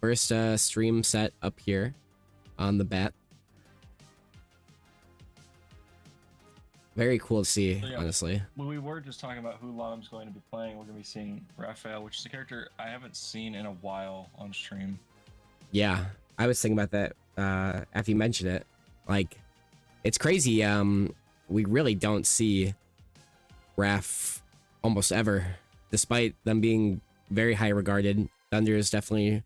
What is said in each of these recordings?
First stream set up here on the bat. Very cool to see, So, yeah, honestly. Well, we were just talking about who Lawtum's going to be playing. We're going to be seeing Raphael, which is a character I haven't seen in a while on stream. Yeah, I was thinking about that after you mentioned it. Like, it's crazy. We really don't see Raph almost ever, despite them being very high regarded. Thunder is definitely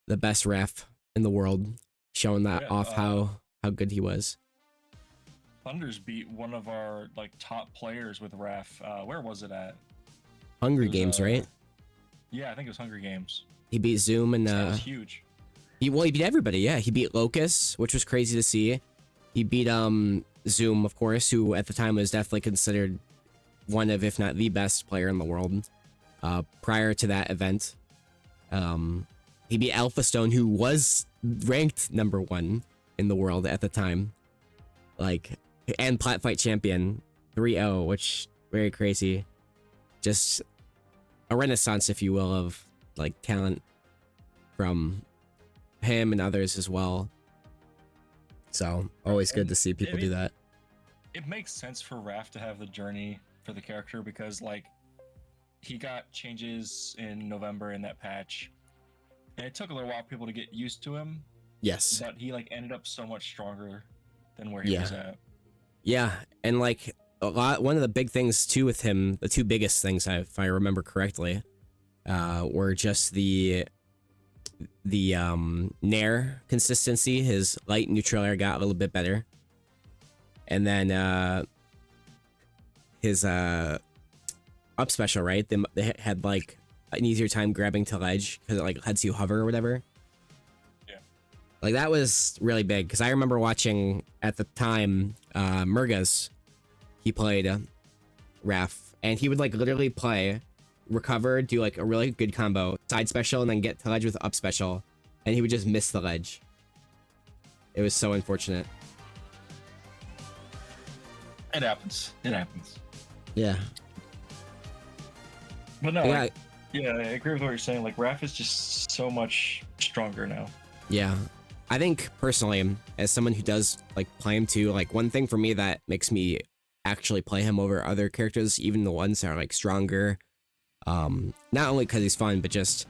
the best Raph in the world, showing that off how good he was. Thunder's beat one of our like top players with Raph. Where was it at? Hunger Games, right? Yeah, I think it was Hunger Games. He beat Zoom and that was huge. He beat everybody. Yeah, he beat Locust, which was crazy to see. He beat Zoom, of course, who at the time was definitely considered one of, if not the best player in the world. Prior to that event, he beat Alpha Stone, who was ranked #1 in the world at the time. Like, and Plat Fight champion 3-0, which very crazy. Just a renaissance, if you will, of like talent from him and others as well. So always good to see people do that. It makes sense for Raph to have the journey for the character because like he got changes in November in that patch, and it took a little while for people to get used to him. Yes, but he like ended up so much stronger than where he was at. Yeah, and like one of the big things too with him, the two biggest things, if I remember correctly, were just the Nair consistency. His light neutral air got a little bit better, and then his up special, right? They had like an easier time grabbing to ledge because it like lets you hover or whatever. Like, that was really big, because I remember watching, at the time, Murgas, he played Raph, and he would, like, literally play, recover, do, like, a really good combo, side special, and then get to ledge with up special, and he would just miss the ledge. It was so unfortunate. It happens. It happens. Yeah. But no, I agree with what you're saying. Like, Raph is just so much stronger now. Yeah. I think personally, as someone who does like play him too, like one thing for me that makes me actually play him over other characters, even the ones that are like stronger, not only because he's fun, but just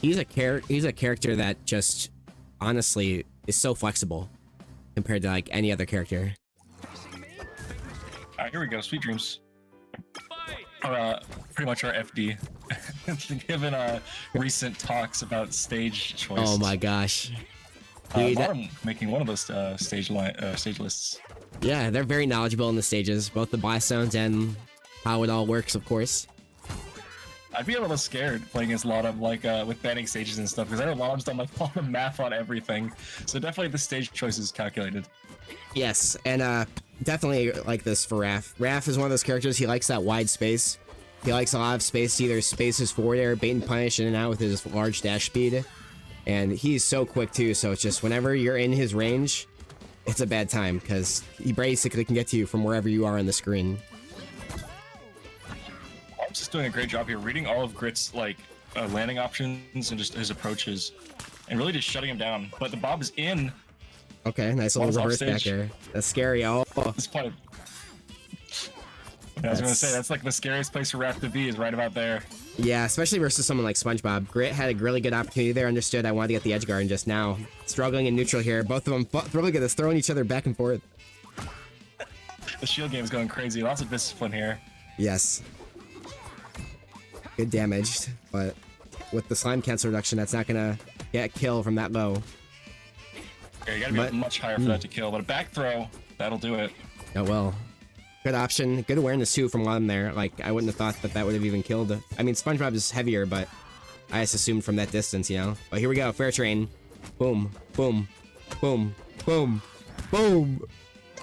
he's a character that just honestly is so flexible compared to like any other character. Alright, here we go. Sweet dreams. Pretty much our FD. Given recent talks about stage choice. Oh my gosh. I'm making one of those stage lists. Yeah, they're very knowledgeable in the stages, both the blast zones and how it all works, of course. I'd be a little scared playing against Lawtumn, like with banning stages and stuff, because I know Lawtumm's done like all the math on everything. So definitely the stage choice is calculated. Yes, and definitely like this for Raph. Raph is one of those characters, he likes that wide space. He likes a lot of space to either space his forward air, bait and punish in and out with his large dash speed. And he's so quick too, so it's just whenever you're in his range, it's a bad time, because he basically can get to you from wherever you are on the screen. I'm just doing a great job here, reading all of Grit's like landing options and just his approaches, and really just shutting him down. But the Bob is in. Okay, nice little reverse back there. That's scary. Oh. This part. I was gonna say that's like the scariest place for Raph to be, is right about there. Yeah, especially versus someone like SpongeBob. Grit had a really good opportunity there, understood I wanted to get the edge guard, and just now struggling in neutral here. Both of them really good at throwing each other back and forth. The shield game is going crazy. Lots of discipline here. Yes. Good damage, but with the slime cancel reduction, that's not gonna get a kill from that low. Yeah, you gotta be much higher for that to kill, but a back throw, that'll do it. Oh well. Good option. Good awareness too from Lawtumn there. Like, I wouldn't have thought that would have even killed. I mean, SpongeBob is heavier, but I just assumed from that distance, you know. But here we go. Fair train. Boom. Boom. Boom. Boom. Boom.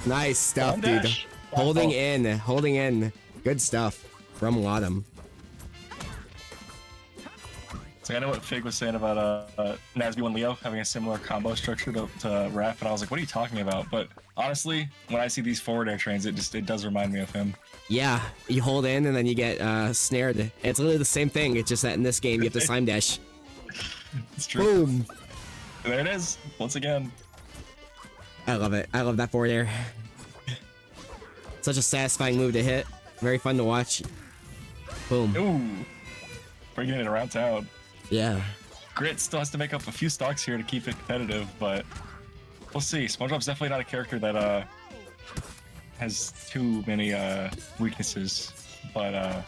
Nice stuff, dude. Holding in. Holding in. Good stuff from Lawtumn. So I know what Fig was saying about NASB2 Leo having a similar combo structure to Raph, and I was like, what are you talking about? But honestly, when I see these forward air trains, it does remind me of him. Yeah, you hold in and then you get snared. It's literally the same thing. It's just that in this game you have to slime dash. It's true. Boom. There it is. Once again. I love it. I love that forward air. Such a satisfying move to hit. Very fun to watch. Boom. Ooh. Bringing it around town. Yeah. Grit still has to make up a few stocks here to keep it competitive, but we'll see. SpongeBob's definitely not a character that has too many weaknesses, but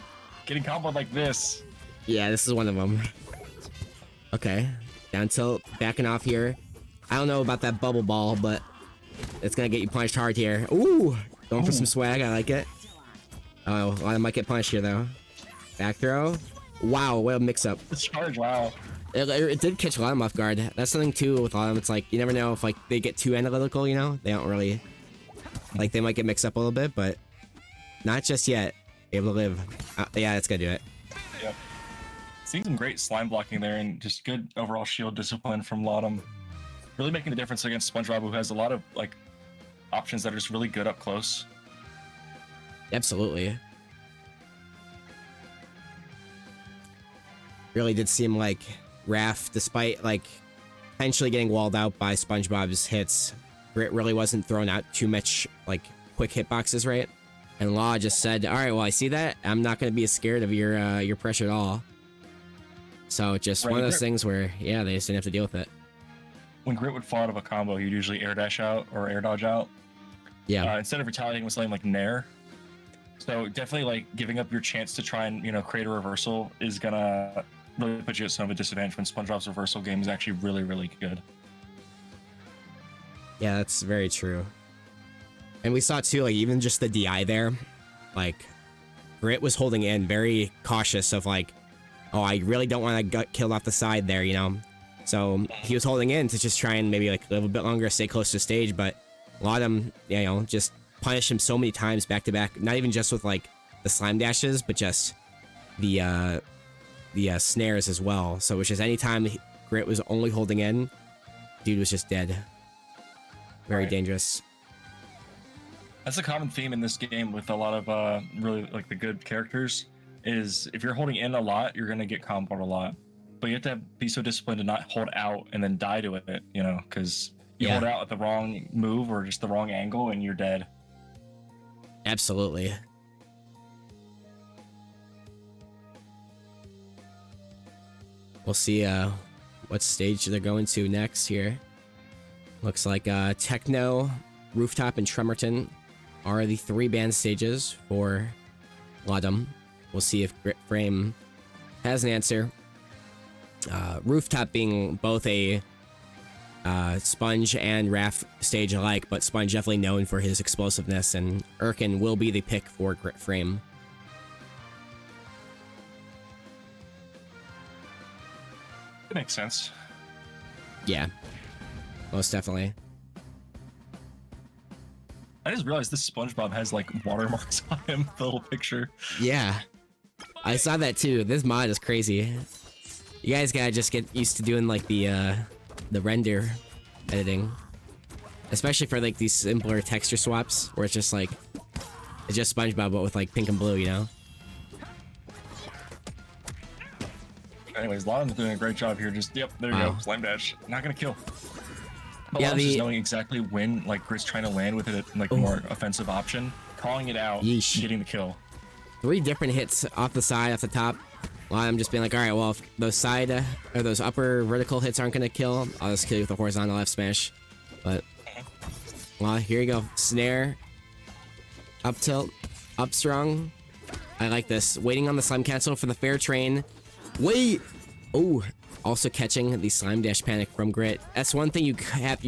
getting comboed like this. Yeah, this is one of them. Okay. Down tilt, backing off here. I don't know about that bubble ball, but it's gonna get you punched hard here. Ooh! Going for some swag, I like it. Oh, I might get punched here though. Back throw. Wow, what a mix up. The charge, wow. It did catch Lawtumn off guard. That's something too with Lawtumm. It's like, you never know if like they get too analytical, you know? They don't really, like they might get mixed up a little bit, but not just yet. Able to live. Yeah, that's gonna do it. Yep. Seeing some great slime blocking there and just good overall shield discipline from Lawtumn. Really making the difference against SpongeBob, who has a lot of like options that are just really good up close. Absolutely. Really did seem like Raph, despite like potentially getting walled out by SpongeBob's hits, Grit really wasn't throwing out too much like quick hitboxes, right? And Law just said, "All right, well I see that. I'm not gonna be as scared of your pressure at all." So just one of those things where yeah, they just didn't have to deal with it. When Grit would fall out of a combo, he'd usually air dash out or air dodge out. Yeah. Instead of retaliating with something like Nair. So definitely like giving up your chance to try and, you know, create a reversal is gonna really put you at some of a disadvantage when SpongeBob's reversal game is actually really, really good. Yeah, that's very true. And we saw too, like even just the DI there, like Grit was holding in very cautious of like, oh, I really don't want to get killed off the side there, you know? So he was holding in to just try and maybe like live a bit longer, stay close to stage, but Lawtumn, you know, just punished him so many times back to back, not even just with like the slime dashes, but just the snares as well. So it was just anytime Grit was only holding in, dude was just dead. Very dangerous. That's a common theme in this game with a lot of really like the good characters is if you're holding in a lot, you're gonna get comboed a lot. But you have to be so disciplined to not hold out and then die to it, you know, because you hold out at the wrong move or just the wrong angle and you're dead. Absolutely. We'll see what stage they're going to next here. Looks like Techno, Rooftop, and Tremerton are the 3 band stages for Lawtumn. We'll see if Grit Frame has an answer. Rooftop being both a Sponge and Raph stage alike, but Sponge definitely known for his explosiveness, and Irken will be the pick for Grit Frame. It makes sense. Yeah, most definitely. I just realized this SpongeBob has like watermarks on him, the little picture. Yeah, I saw that too. This mod is crazy. You guys gotta just get used to doing like the render editing, especially for like these simpler texture swaps where it's just like it's just SpongeBob but with like pink and blue, you know. Anyways, Lawtum's doing a great job here. Just there you go, slam dash. Not gonna kill. But yeah, just knowing exactly when like Grit's trying to land with it, like more offensive option, calling it out, getting the kill. 3 different hits off the side, off the top. I'm just being like, all right, well, if those side or those upper vertical hits aren't gonna kill, I'll just kill you with a horizontal F smash. But well, here you go, snare, up tilt, up strong. I like this. Waiting on the slime cancel for the fair train. Wait. Oh, also catching the slime dash panic from Grit. That's one thing you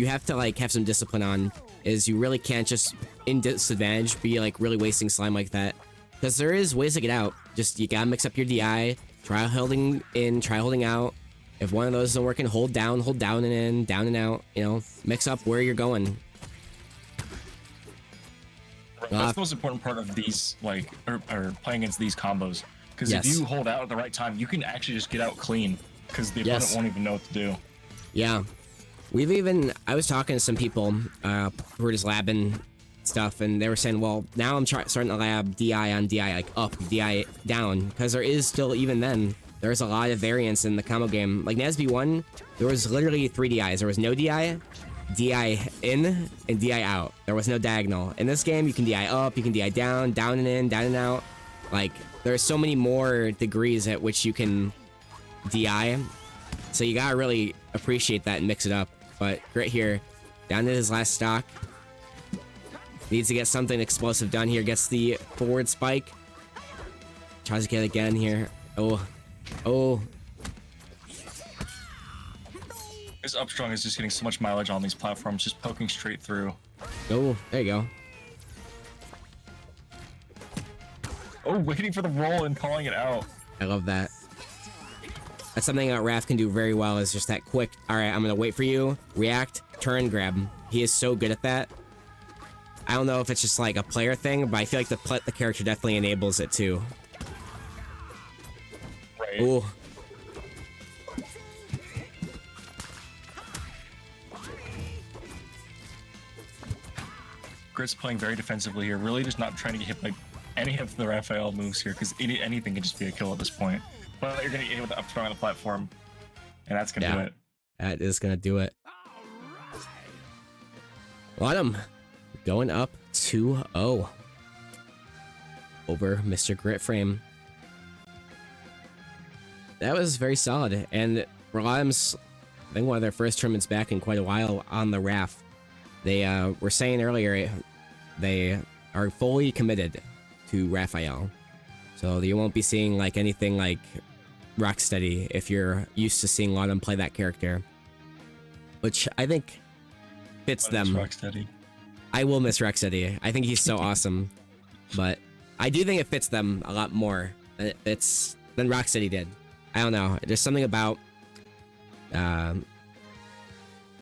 have to like have some discipline on. Is you really can't just in disadvantage be like really wasting slime like that. Because there is ways to get out. Just you gotta mix up your DI. Try holding in, try holding out. If one of those isn't working, hold down and in, down and out. You know, mix up where you're going. That's the most important part of these, like, or playing against these combos. Because if you hold out at the right time, you can actually just get out clean. Because the opponent won't even know what to do. Yeah. I was talking to some people who were just labbing stuff, and they were saying, well, now I'm starting to lab DI on DI, like up, DI down, because there is still, even then, there's a lot of variance in the combo game. Like NASB1, there was literally 3 DIs. There was no DI, DI in, and DI out. There was no diagonal. In this game, you can DI up, you can DI down, down and in, down and out. Like, there are so many more degrees at which you can DI. So you gotta really appreciate that and mix it up. But Grit here, down to his last stock. Needs to get something explosive done here. Gets the forward spike. Tries to get it again here. Oh. Oh. His up strong is just getting so much mileage on these platforms, just poking straight through. Oh, there you go. Oh, waiting for the roll and calling it out. I love that. That's something that Raph can do very well, is just that quick, alright, I'm gonna wait for you, react, turn, grab. He is so good at that. I don't know if it's just like a player thing, but I feel like the character definitely enables it too. Right. Ooh. Grit's playing very defensively here, really just not trying to get hit by any of the Raphael moves here, because anything can just be a kill at this point. But you're gonna get hit with the up strong on the platform, and that's gonna do it. That is gonna do it. Lawtumn going up 2-0 over Mr. Gritframe. That was very solid, and Lawtum's, I think, one of their first tournaments back in quite a while on the RAF. They were saying earlier they are fully committed to Raphael, so you won't be seeing like anything like Rocksteady if you're used to seeing Lawtumn play that character, which I think fits them. Rocksteady. I will miss Rocksteady. I think he's so awesome, but I do think it fits them a lot more than Rocksteady did. I don't know. There's something about